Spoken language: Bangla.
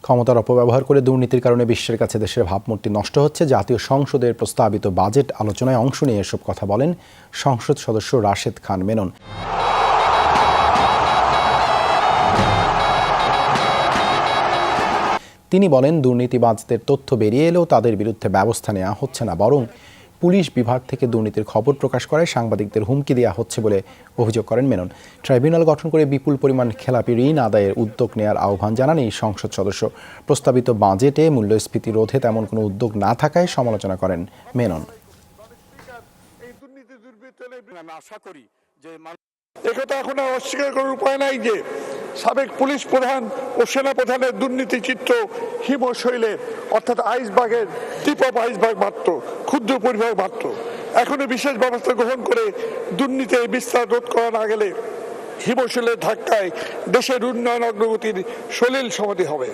ক্ষমতার অপব্যবহার করে দুর্নীতির কারণে বিশ্বের কাছে দেশের ভাবমূর্তি নষ্ট হচ্ছে। জাতীয় সংসদের প্রস্তাবিত বাজেট আলোচনায় অংশ নিয়ে এসব কথা বলেন সংসদ সদস্য রাশেদ খান মেনন। তিনি বলেন, দুর্নীতিবাজদের তথ্য বেরিয়ে এলেও তাদের বিরুদ্ধে ব্যবস্থা নেওয়া হচ্ছে না, বরং পুলিশ বিভাগ থেকে দুর্নীতির খবর প্রকাশ করায় সাংবাদিকদের হুমকি দেওয়া হচ্ছে বলে অভিযোগ করেন মেনন। ট্রাইব্যুনাল গঠন করে বিপুল পরিমাণ খেলাপি ঋণ আদায়ের উদ্যোগ নেওয়ার আহ্বান জানান এই সংসদ সদস্য। প্রস্তাবিত বাজেটে মূল্যস্ফীতি রোধে তেমন কোনো উদ্যোগ না থাকায় সমালোচনা করেন মেনন। একথা এখন আর অস্বীকার করার উপায় নাই যে সাবেক পুলিশ প্রধান ও সেনা প্রধানের দুর্নীতি চিত্র হিমশৈলের অর্থাৎ আইসবার্গের টিপ অফ আইসবার্গ মাত্র, ক্ষুদ্র পরিভাগ মাত্র। এখনো বিশেষ ব্যবস্থা গ্রহণ করে দুর্নীতির বিস্তার রোধ করা না গেলে হিমশৈলের ধাক্কায় দেশের উন্নয়ন অগ্রগতির সলিল সমাধি হবে।